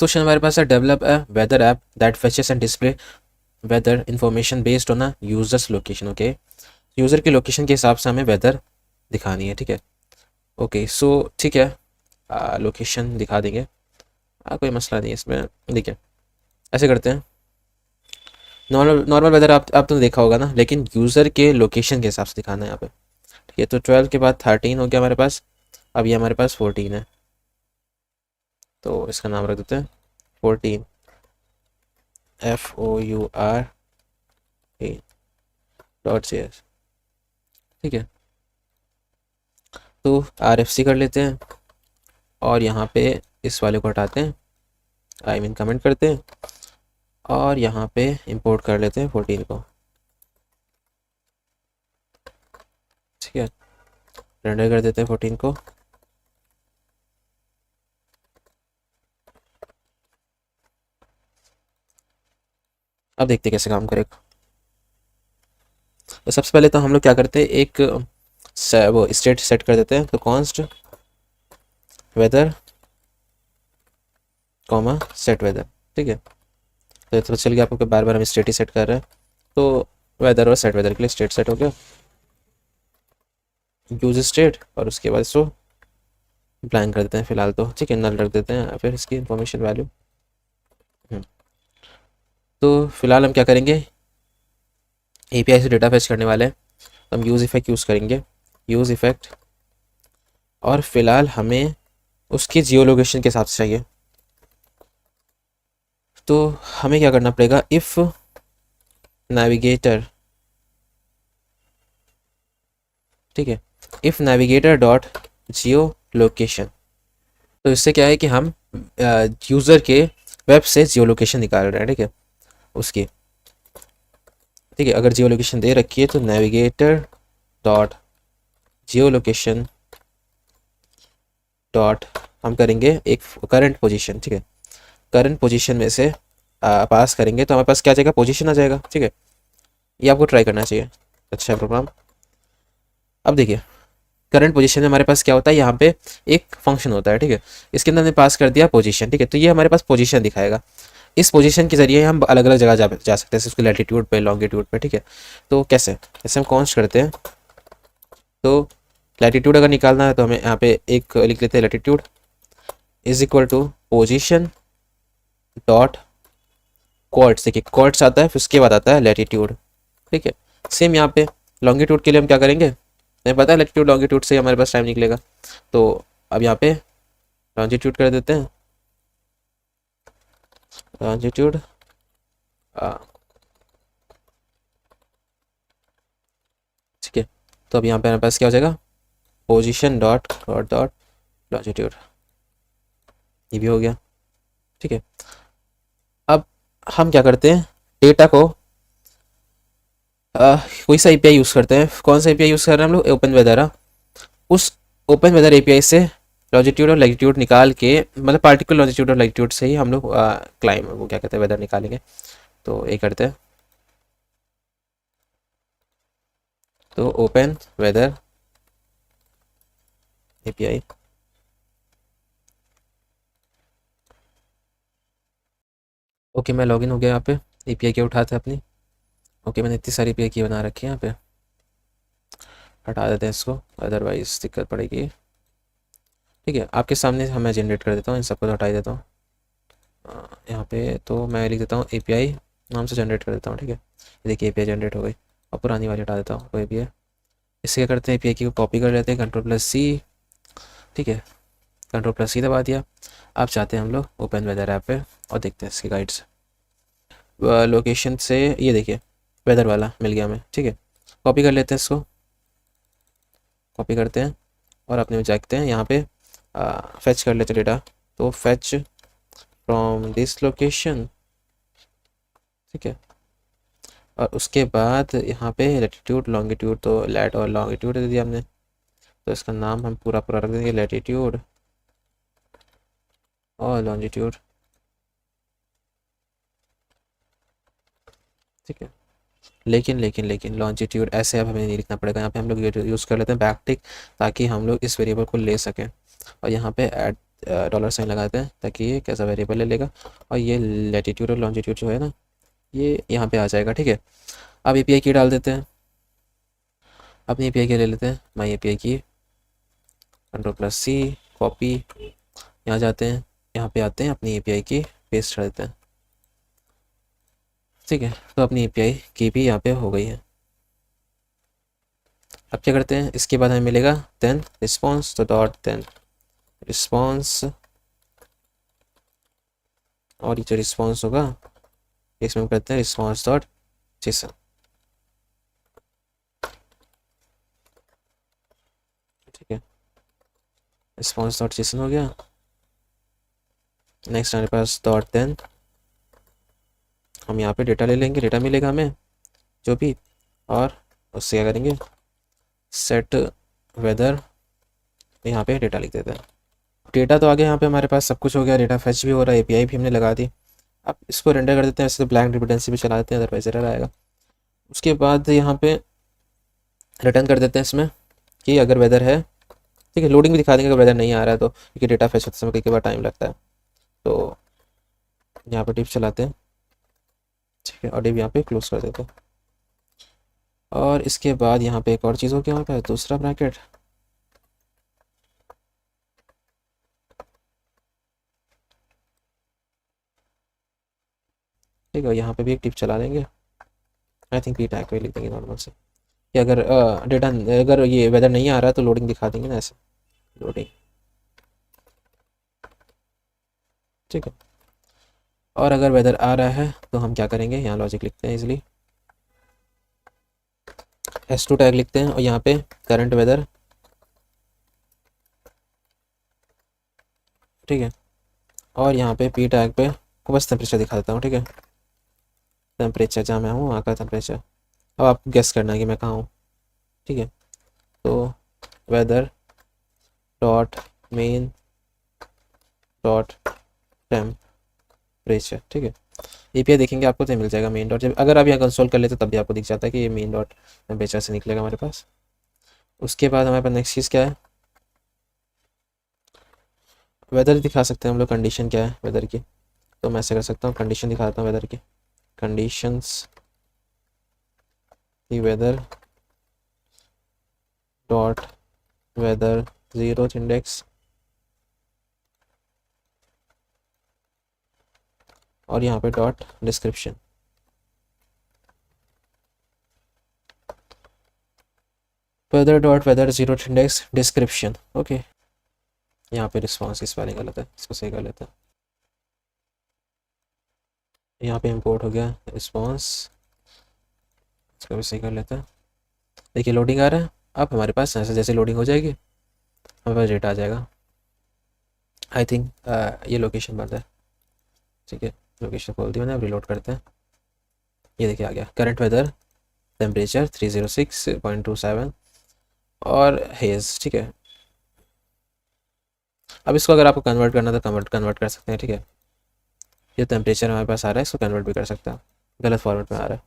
Question हमारे पास है, develop a weather app that fetches and display weather information based on a user's location. Okay, user की location के हिसाब से हमें वेदर दिखानी है, ठीक है। ओके सो ठीक है, लोकेशन दिखा देंगे, कोई मसला नहीं है इसमें। देखिए ऐसे करते हैं, नॉर्मल नॉर्मल वेदर आप तो देखा होगा ना, लेकिन यूज़र के लोकेशन के हिसाब से दिखाना है यहाँ पे, ठीक है। तो 12 के बाद 13 हो गया हमारे पास, अब ये हमारे पास 14 है, तो इसका नाम रख देते हैं 14, FOUR ठीक है। तो RFC कर लेते हैं और यहाँ पे इस वाले को हटाते हैं, आई मीन कमेंट करते हैं, और यहाँ पे इंपोर्ट कर लेते हैं 14 को, ठीक है। रेंडर कर देते हैं 14 को, अब देखते हैं कैसे काम करेगा। तो सबसे पहले तो हम लोग क्या करते हैं, एक वो स्टेट सेट कर देते हैं, तो const weather comma set weather, ठीक है। तो ये तो चल गया आपको कि बार बार हम स्टेट ही सेट कर रहे हैं, तो वेदर और सेट वेदर के लिए स्टेट सेट हो गया, यूज स्टेट, और उसके बाद इसको ब्लैंक कर देते हैं फिलहाल, तो ठीक है, नल रख देते हैं, फिर इसकी इंफॉर्मेशन वैल्यू। तो फिलहाल हम क्या करेंगे, API से डेटा फेच करने वाले हैं, तो हम यूज़ इफेक्ट यूज़ करेंगे, यूज़ इफेक्ट, और फिलहाल हमें उसकी जियो लोकेशन के हिसाब से चाहिए। तो हमें क्या करना पड़ेगा, इफ़ नेविगेटर, ठीक है, if navigator dot Jio location, तो इससे क्या है कि हम यूज़र के वेब से जियो लोकेशन निकाल रहे हैं, ठीक है, उसकी, ठीक है। अगर जियो लोकेशन दे रखी है तो नेविगेटर डॉट जियो लोकेशन डॉट हम करेंगे एक करंट पोजीशन, ठीक है। करंट पोजीशन में से पास करेंगे तो हमारे पास क्या जाएगा, पोजीशन आ जाएगा, ठीक है। ये आपको ट्राई करना चाहिए, अच्छा है प्रोग्राम। अब देखिए करंट पोजीशन में हमारे पास क्या होता है, यहाँ पे एक फंक्शन होता है, ठीक है। इसके अंदर हमने पास कर दिया पोजीशन, ठीक है, तो ये हमारे पास पोजीशन दिखाएगा। इस पोजीशन के जरिए हम अलग अलग जगह जा सकते हैं, उसके लैटिट्यूड पे, लॉन्गिट्यूड पे, ठीक है। तो कैसे, जैसे हम कॉन्स्ट करते हैं, तो लैटिट्यूड अगर निकालना है तो हमें यहाँ पे एक लिख लेते हैं, latitude is equal to position dot coords, देखिए क्वार्ट्स आता है, फिर उसके बाद आता है लैटिट्यूड, ठीक है। सेम यहाँ पे लॉन्गिट्यूड के लिए हम क्या करेंगे, हमें पता है लैटिट्यूड लॉन्गिट्यूड से हमारे पास टाइम निकलेगा, तो अब यहाँ पे लॉन्जिट्यूड कर देते हैं, लॉन्जिट्यूड, ठीक है। तो अब यहाँ पे हमारे पास क्या हो जाएगा, position dot dot dot longitude, ये भी हो गया, ठीक है। अब हम क्या करते हैं, डेटा को कोई सा API यूज़ करते हैं, कौन सा API यूज़ कर रहे हैं हम लोग, ओपन वेदर। उस ओपन वेदर API से लॉन्जिट्यूड और लैटिट्यूड निकाल के, मतलब पार्टिकुलर लॉन्जिट्यूड और लैटिट्यूड से ही हम लोग क्लाइम वो क्या कहते हैं वेदर निकालेंगे, तो ये करते हैं। तो ओपन वेदर API, ओके मैं लॉगिन हो गया यहाँ पे, API क्या उठाते हैं अपनी, ओके मैंने इतनी सारी API की बना रखी है यहाँ पे, हटा देते हैं इसको, अदरवाइज दिक्कत पड़ेगी, ठीक है। आपके सामने मैं जनरेट कर देता हूँ, इन सबको तो हटा ही देता हूँ, यहाँ पे तो मैं लिख देता हूँ API नाम से जनरेट कर देता हूँ, ठीक है। ये देखिए API जनरेट हो गई, और पुरानी वाली हटा देता हूँ, कोई API। इससे क्या करते हैं, API की को कॉपी कर लेते हैं, Ctrl+C, ठीक है, Ctrl+C दबा दिया। अब चाहते हैं हम लोग ओपन वेदर ऐप पे और देखते हैं इसकी गाइड्स, लोकेशन से ये देखिए वेदर वाला मिल गया हमें, ठीक है। कॉपी कर लेते हैं इसको, कॉपी करते हैं और अपने में जाते हैं, यहाँ पे फेच कर लेते हैं डेटा, तो फेच फ्रॉम दिस लोकेशन, ठीक है। और उसके बाद यहाँ पे लैटिट्यूड लॉन्गिट्यूड, तो लैट और लॉन्गिट्यूड दे दिया हमने, तो इसका नाम हम पूरा पूरा रख देंगे, लैटिट्यूड और लॉन्जिट्यूड, ठीक है। लेकिन लेकिन लेकिन लॉन्जिट्यूड ऐसे अब हमें नहीं लिखना पड़ेगा, यहाँ पे हम लोग यूज़ कर लेते हैं बैकटिक, ताकि हम लोग इस वेरिएबल को ले सकें, और यहाँ पे ऐड $साइन लगाते हैं ताकि ये कैसा वेरिएबल ले लेगा, और ये लैटिट्यूड और लॉन्जिट्यूड जो है ना ये यहाँ पे आ जाएगा। ठीक है, अब एपीआई की डाल देते हैं, अपनी एपीआई की ले लेते हैं, माई एपीआई की, Ctrl+C, कॉपी, यहाँ जाते हैं, यहाँ पे आते हैं, अपनी एपीआई की पेस्ट कर देते हैं। ठीक है, तो अपनी एपीआई की भी यहाँ पे हो गई है। अब क्या करते हैं, इसके बाद हमें मिलेगा देन रिस्पॉन्स, तो डॉट देन रिस्पॉन्स, और ये जो रिस्पॉन्स होगा इसमें हम करते हैं रिस्पॉन्स डॉट जेसन। ठीक है, रिस्पॉन्स डॉट जेसन हो गया। नेक्स्ट हमारे पास डॉट देन, हम यहाँ पे डेटा ले लेंगे, डेटा मिलेगा हमें जो भी, और उससे क्या करेंगे, सेट वेदर, यहाँ पे डेटा लिख देते हैं। डेटा तो आगे यहाँ पे हमारे पास सब कुछ हो गया, डेटा फैच भी हो रहा है, एपीआई भी हमने लगा दी। अब इसको रेंडर कर देते हैं, वैसे तो ब्लैंक डिपेंडेंसी भी चला देते हैं, अदरवाइज एरर आएगा। उसके बाद यहाँ पे रिटर्न कर देते हैं इसमें कि अगर वेदर है, ठीक है, लोडिंग भी दिखा देंगे अगर वेदर नहीं आ रहा है तो, क्योंकि डेटा फैच होते समय कई बार टाइम लगता है। तो यहाँ पे डिप चलाते हैं, ठीक है, और डिप यहाँ पे क्लोज कर देते हैं। और इसके बाद यहाँ पे एक और चीज़ हो गया, यहाँ पे दूसरा ब्रैकेट, ठीक है, यहाँ पे भी एक टिप चला देंगे, आई थिंक पी टैग पे लिख देंगे नॉर्मल से, कि अगर डेटा, अगर ये वेदर नहीं आ रहा है तो लोडिंग दिखा देंगे ना ऐसे, लोडिंग। ठीक है, और अगर वेदर आ रहा है तो हम क्या करेंगे, यहाँ लॉजिक लिखते हैं इजली, S2 टैग लिखते हैं, और यहाँ पे करंट वेदर, ठीक है, और यहाँ पे पी टैग पे को बस टेम्परेचर दिखा देता हूँ। ठीक है, टेम्परेचर जहाँ मैं हूँ वहाँ का टेम्परेचर, अब आप गेस करना है कि मैं कहाँ हूँ। ठीक है, तो weather dot main dot temperature, ठीक है, एपीआई देखेंगे आपको तो मिल जाएगा मेन डॉट, जब अगर आप यहाँ कंसोल कर लेते तब भी आपको दिख जाता है कि ये मेन डॉट टेम्परेचर से निकलेगा हमारे पास। उसके बाद हमारे पास नेक्स्ट चीज़ क्या है, वेदर दिखा सकते हैं हम लोग, कंडीशन क्या है वेदर की, तो मैं ऐसे कर सकता हूँ, कंडीशन दिखा देता हूँ वेदर की, कंडीशंस की weather dot weather 0th index, और यहाँ पे dot description, weather dot weather 0th index description. Okay, यहाँ पे रिस्पॉन्स की स्पेलिंग गलत है, इसको सही कर लेते हैं, यहाँ पे इंपोर्ट हो गया रिस्पॉन्स, इसको भी सही कर लेते हैं। देखिए लोडिंग आ रहा है, अब हमारे पास ऐसे जैसे लोडिंग हो जाएगी हमारे पास डेटा आ जाएगा। आई थिंक ये लोकेशन बंद है, ठीक है, लोकेशन खोल दी मैंने, अब रिलोड करते हैं। ये देखिए आ गया करंट वेदर टेम्परेचर 306.27 और हेज़। ठीक है, अब इसको अगर आपको कन्वर्ट करना तो कन्वर्ट कर सकते हैं। ठीक है, ये टेम्परेचर हमारे पास आ रहा है, इसको कन्वर्ट भी कर सकते हैं, गलत फॉर्मेट में आ रहा है।